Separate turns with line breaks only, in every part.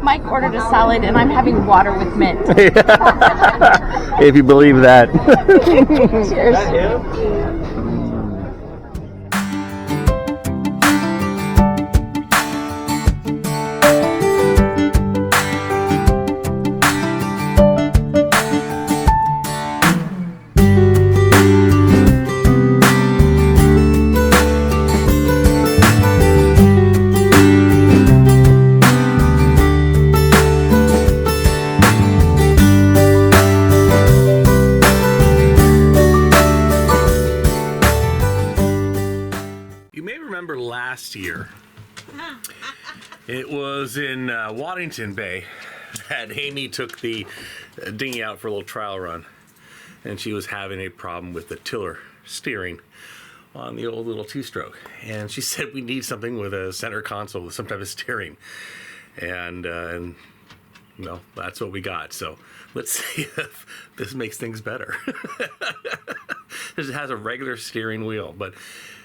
Mike ordered a salad, and I'm having water with mint.
If you believe that.
Cheers.
Last year, it was in Waddington Bay that Amy took the dinghy out for a little trial run, and she was having a problem with the tiller steering on the old little two-stroke, and she said we need something with a center console with some type of steering, and well, that's what we got. So let's see if this makes things better. It has a regular steering wheel, but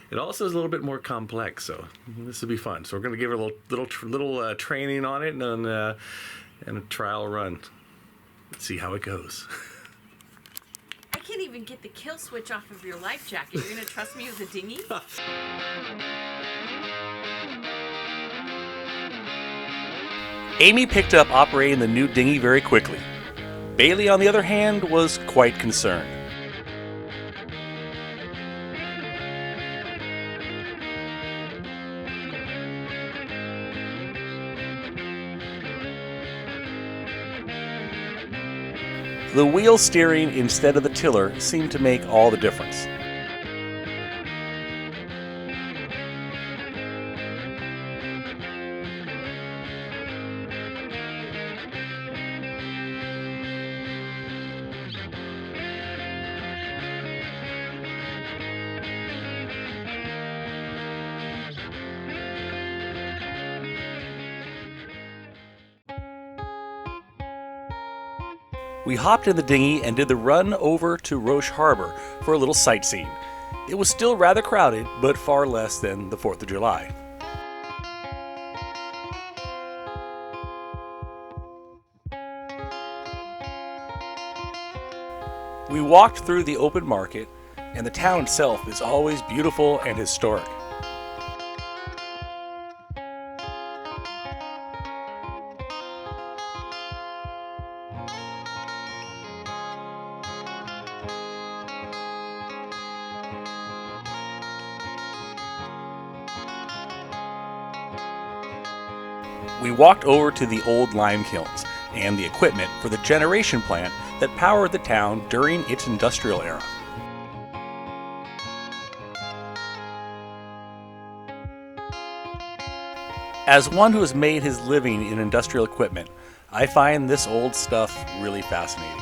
it also is a little bit more complex, so this will be fun. So we're going to give her a little training on it and a trial run. Let's see how it goes.
I can't even get the kill switch off of your life jacket. You're going to trust me with the dinghy?
Amy picked up operating the new dinghy very quickly. Bailey, on the other hand, was quite concerned. The wheel steering instead of the tiller seemed to make all the difference. We hopped in the dinghy and did the run over to Roche Harbor for a little sightseeing. It was still rather crowded, but far less than the 4th of July. We walked through the open market, and the town itself is always beautiful and historic. We walked over to the old lime kilns and the equipment for the generation plant that powered the town during its industrial era. As one who has made his living in industrial equipment, I find this old stuff really fascinating.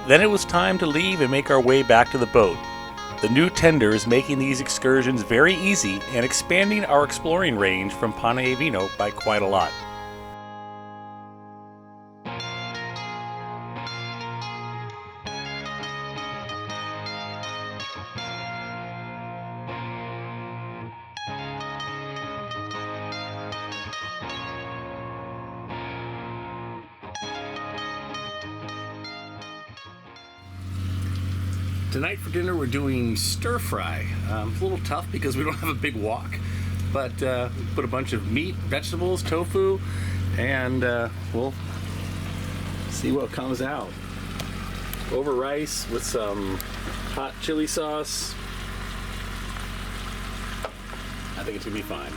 Then it was time to leave and make our way back to the boat. The new tender is making these excursions very easy and expanding our exploring range from Pane Vino by quite a lot.
Tonight for dinner we're doing stir fry. It's a little tough because we don't have a big wok, but we put a bunch of meat, vegetables, tofu, and we'll see what comes out. Over rice with some hot chili sauce. I think it's gonna be fine.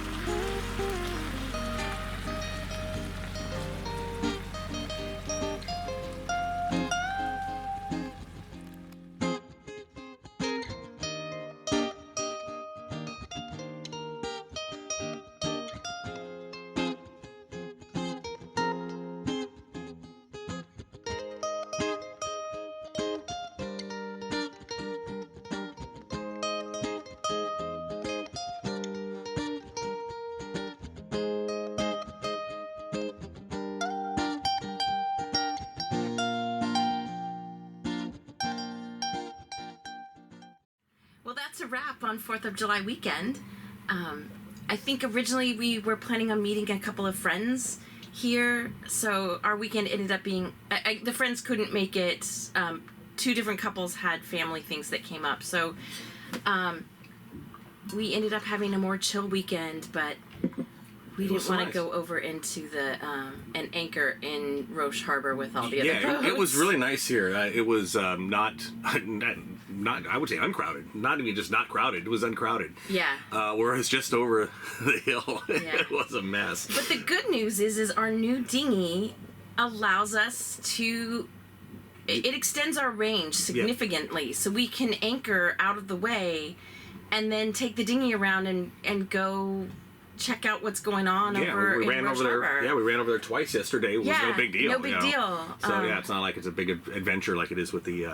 that's a wrap on 4th of July weekend. I think originally we were planning on meeting a couple of friends here, so our weekend ended up being... the friends couldn't make it. 2 different couples had family things that came up, so we ended up having a more chill weekend, but we didn't want to go over into the an anchor in Roche Harbor with all the other boats.
It was really nice here. It was not I would say uncrowded. Not even just not crowded. It was uncrowded.
Yeah.
Whereas just over the hill, it was a mess.
But the good news is our new dinghy allows us to... It extends our range significantly, so we can anchor out of the way and then take the dinghy around and go check out what's going on over in Roche Harbor.
Yeah, we ran over there twice yesterday. It was no big deal.
No big deal.
So it's not like it's a big adventure like it is with the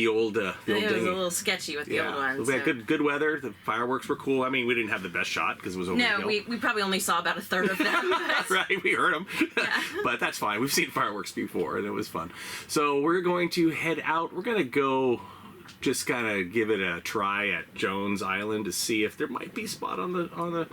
old
it
dinghy.
was a little sketchy with the old one.
We had good weather. The fireworks were cool. I mean, we didn't have the best shot because it was over the hill.
We probably only saw about a third of them.
Right, we heard them. But that's fine. We've seen fireworks before, and it was fun. So we're going to head out. We're going to go just kind of give it a try at Jones Island to see if there might be a spot on the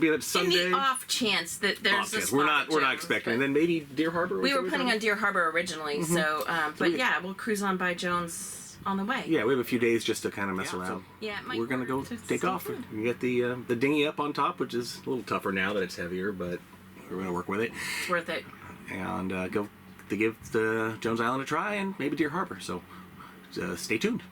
being that Sunday.
In the off chance that there's a spot.
We're not expecting. And then maybe Deer Harbor.
We were planning on Deer Harbor originally, so but we'll cruise on by Jones on the way.
Yeah, we have a few days just to kind of mess around.
Yeah,
we're gonna go take off and get the dinghy up on top, which is a little tougher now that it's heavier, but we're gonna work with it.
It's worth it.
And go to give the Jones Island a try and maybe Deer Harbor. So stay tuned.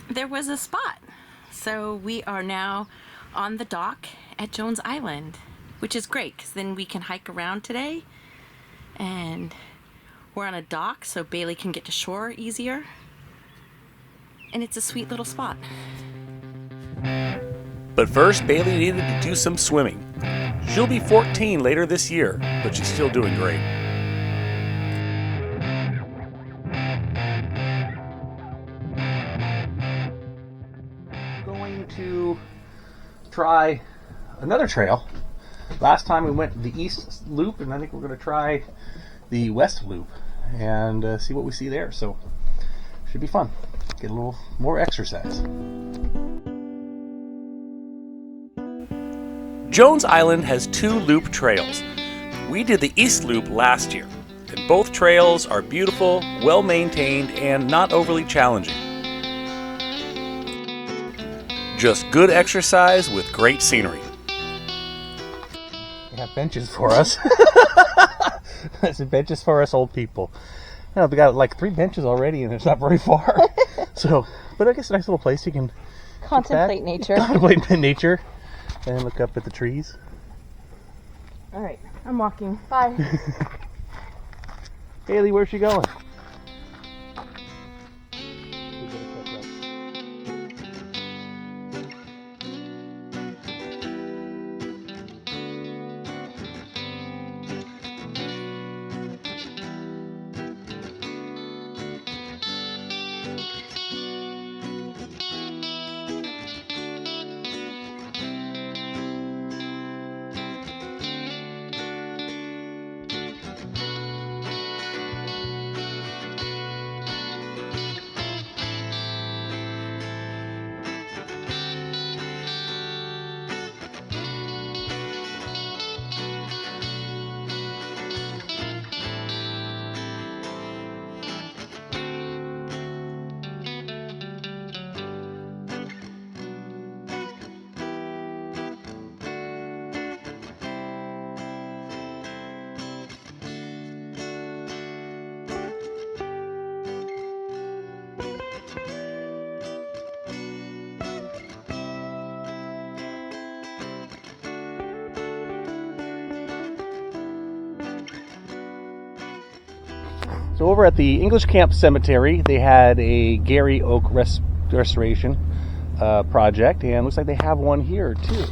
There was a spot. So we are now on the dock at Jones Island, which is great because then we can hike around today. And we're on a dock so Bailey can get to shore easier. And it's a sweet little spot.
But first, Bailey needed to do some swimming. She'll be 14 later this year, but she's still doing great.
Going to try another trail. Last time we went the east loop, and I think we're going to try the west loop and see what we see there. So should be fun. Get a little more exercise.
Jones Island has 2 loop trails. We did the east loop last year, and both trails are beautiful, well maintained, and not overly challenging. Just good exercise with great scenery.
They have benches for us. There's benches for us old people. You know, we got like 3 benches already, and it's not very far. So, but I guess a nice little place you can
Contemplate nature.
Contemplate nature and look up at the trees.
All right. I'm walking. Bye.
Haley, where's she going? So over at the English Camp Cemetery, they had a Gary Oak restoration project, and looks like they have one here too.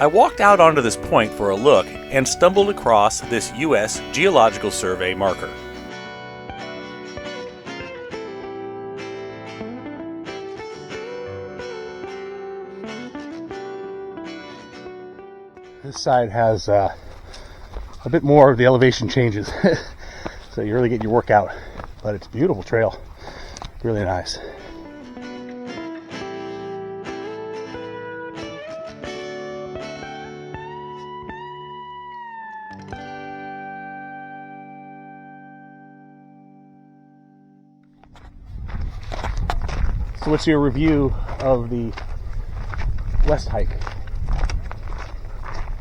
I walked out onto this point for a look and stumbled across this U.S. Geological Survey marker.
This side has a bit more of the elevation changes, so you really get your workout. But it's a beautiful trail, really nice. So what's your review of the west hike?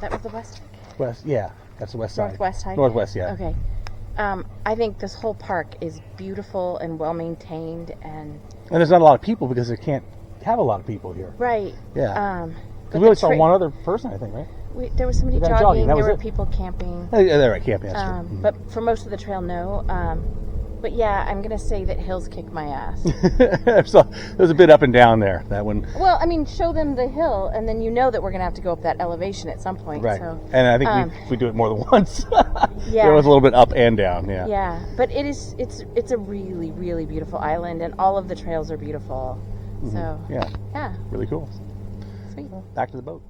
That was the west hike?
West, yeah, that's the west side.
Northwest hike?
Northwest, yeah.
Okay. I think this whole park is beautiful and well maintained, and
there's not a lot of people because they can't have a lot of people here.
right.
Yeah.
But
We only saw one other person, I think, right?
there was somebody
The guy
jogging.
jogging, that
There
was
were
it.
people camping.
Oh, yeah, right, camping, that's true.
But for most of the trail, no. But yeah, I'm gonna say that hills kick my ass.
So it was a bit up and down there, that one.
Well, I mean, show them the hill, and then you know that we're gonna have to go up that elevation at some point.
Right.
So,
And I think we do it more than once.
yeah.
It was a little bit up and down, yeah.
Yeah, but it's a really, really beautiful island, and all of the trails are beautiful. So
Yeah, really cool.
sweet.
Back to the boat.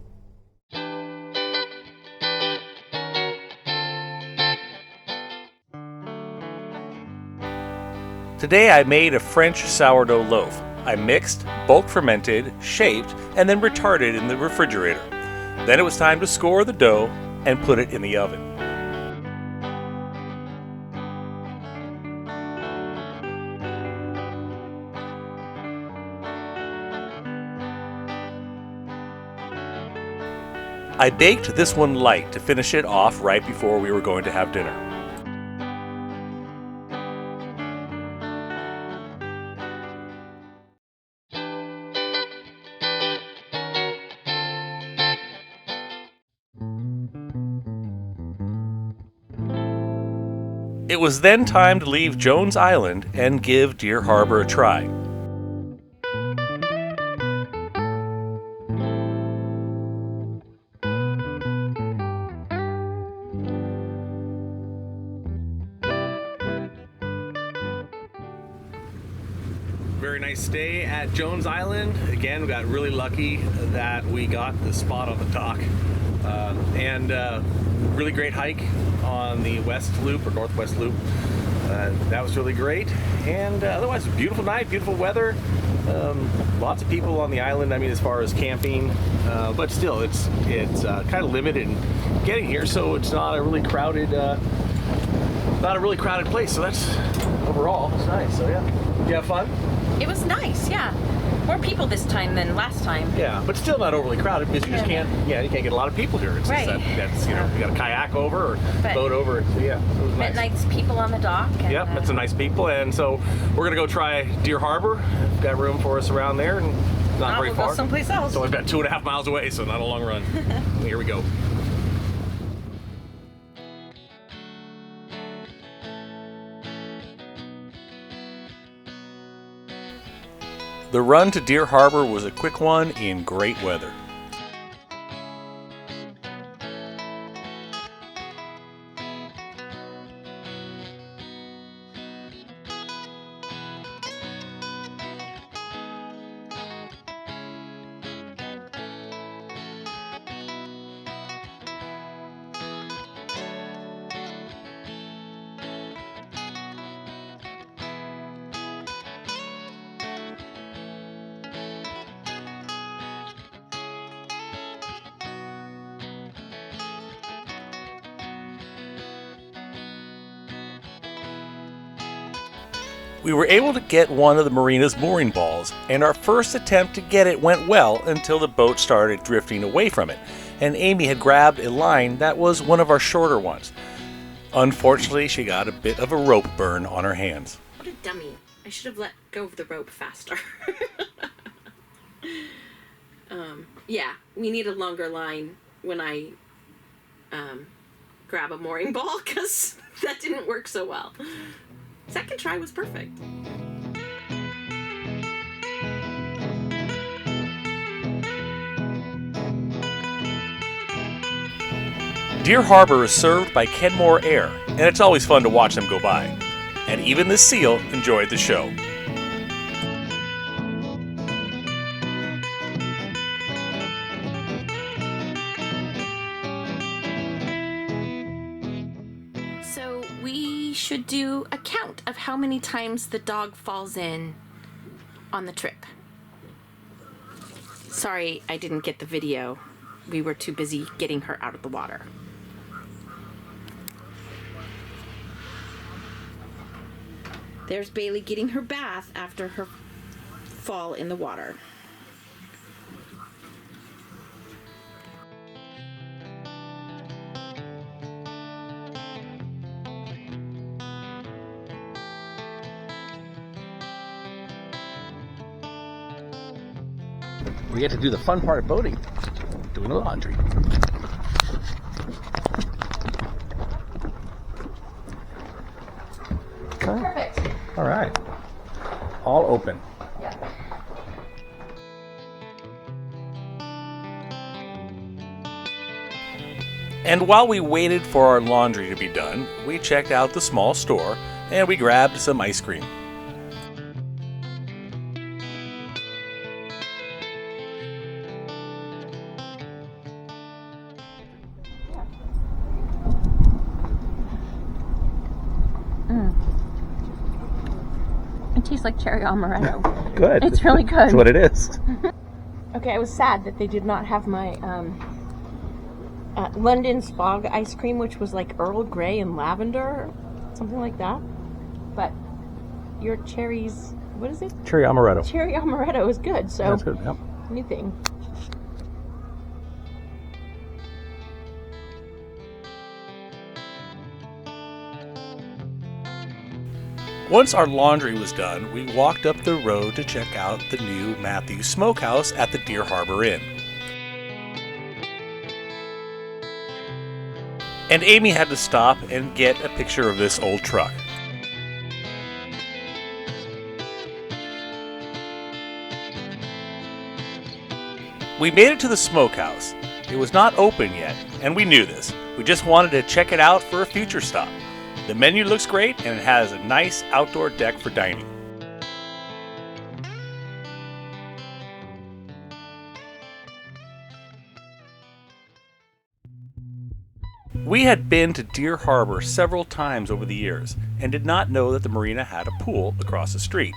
Today I made a French sourdough loaf. I mixed, bulk fermented, shaped, and then retarded in the refrigerator. Then it was time to score the dough and put it in the oven. I baked this one light to finish it off right before we were going to have dinner. It was then time to leave Jones Island and give Deer Harbor a try.
Very nice stay at Jones Island. Again, we got really lucky that we got the spot on the dock. And really great hike on the west loop or northwest loop. That was really great. And otherwise, beautiful night, beautiful weather. Lots of people on the island, I mean, as far as camping. But still, it's kind of limited in getting here, so it's not a really crowded not a really crowded place, so that's overall it's nice. So yeah, did you have fun?
It was nice, yeah. More people this time than last time.
Yeah, but still not overly crowded because you just can't. Yeah, you can't get a lot of people here. It's
Right.
just that's you got a kayak over or
But-
boat over. So yeah, it was
Met
nice.
nice people on the dock. And,
Yep, met some nice people, and so we're gonna go try Deer Harbor. Got room for us around there, and not very
we'll
far.
go someplace else.
It's only about 2.5 miles away, so not a long run. Here we go.
The run to Deer Harbor was a quick one in great weather. We were able to get one of the marina's mooring balls, and our first attempt to get it went well until the boat started drifting away from it, and Amy had grabbed a line that was one of our shorter ones. Unfortunately, she got a bit of a rope burn on her hands.
What a dummy. I should have let go of the rope faster. Yeah, we need a longer line when I grab a mooring ball, because that didn't work so well. Second try was perfect.
Deer Harbor is served by Kenmore Air, and it's always fun to watch them go by. And even the seal enjoyed the show.
So we should do a count of how many times the dog falls in on the trip. Sorry, I didn't get the video. We were too busy getting her out of the water. There's Bailey getting her bath after her fall in the water.
We get to do the fun part of boating, doing the laundry.
Perfect.
All right. All open.
Yeah.
And while we waited for our laundry to be done, we checked out the small store and we grabbed some ice cream.
It tastes like cherry amaretto.
Good.
It's really good.
That's what it is.
Okay, I was sad that they did not have my London Spog ice cream, which was like Earl Grey and lavender, something like that. But your cherries, what is it?
Cherry amaretto.
Cherry amaretto is good, so
That's good. Yep.
new thing.
Once our laundry was done, we walked up the road to check out the new Matthews Smokehouse at the Deer Harbor Inn. And Amy had to stop and get a picture of this old truck. We made it to the smokehouse. It was not open yet, and we knew this. We just wanted to check it out for a future stop. The menu looks great, and it has a nice outdoor deck for dining. We had been to Deer Harbor several times over the years, and did not know that the marina had a pool across the street.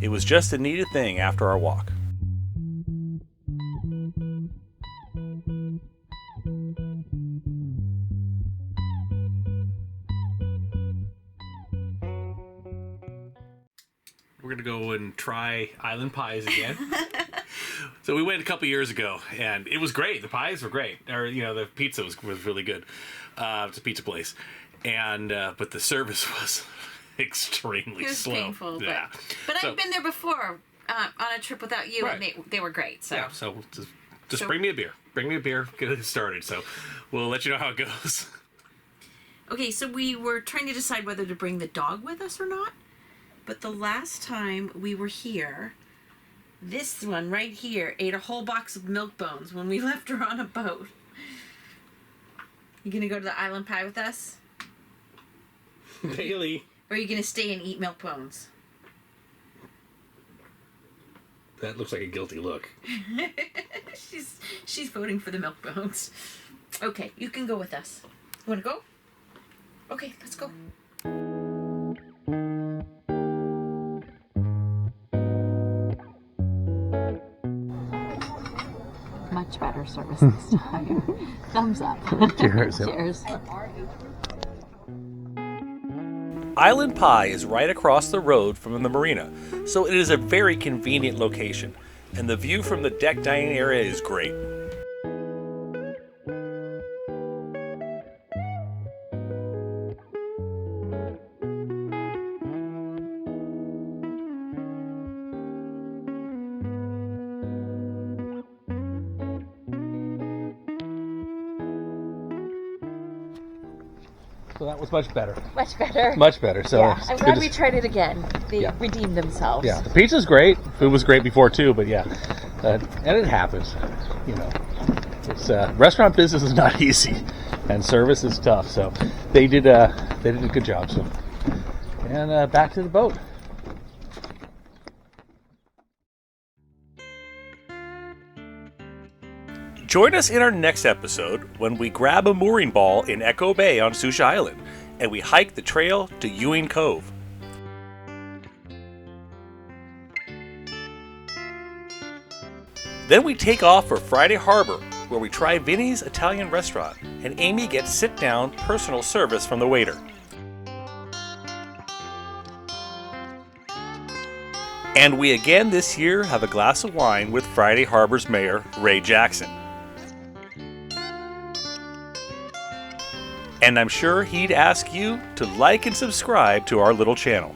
It was just a needed thing after our walk.
We're gonna go and try island pies again. So we went a couple years ago, and it was great. The pies were great. Or the pizza was really good. It's a pizza place, and but the service was extremely
It was
slow.
painful,
Yeah.
but
So-
I've been there before on a trip without you, and
Right.
they were great. So
Yeah. So just
So-
bring me a beer. Bring me a beer. Get it started. So we'll let you know how it goes.
okay, so we were trying to decide whether to bring the dog with us or not. But the last time we were here, this one right here ate a whole box of milk bones when we left her on a boat. You gonna go to the island pie with us?
Bailey.
Or are you gonna stay and eat milk bones?
That looks like a guilty look.
She's voting for the milk bones. Okay, you can go with us. You wanna go? Okay, let's go.
Much better service this time. Thumbs up.
Cheers.
Cheers.
Island Pie is right across the road from the marina, so it is a very convenient location, and the view from the deck dining area is great.
So that was much better.
Much better.
Much better. So
Yeah,
it's
I'm
good
glad
to-
we tried it again. They
Yeah.
redeemed themselves.
Yeah, the pizza's great. Food was great before too, but yeah, and it happens. It's restaurant business is not easy, and service is tough. So they did a good job. So and back to the boat.
Join us in our next episode when we grab a mooring ball in Echo Bay on Susha Island, and we hike the trail to Ewing Cove. Then we take off for Friday Harbor, where we try Vinny's Italian restaurant, and Amy gets sit-down personal service from the waiter. And we again this year have a glass of wine with Friday Harbor's mayor, Ray Jackson. And I'm sure he'd ask you to like and subscribe to our little channel.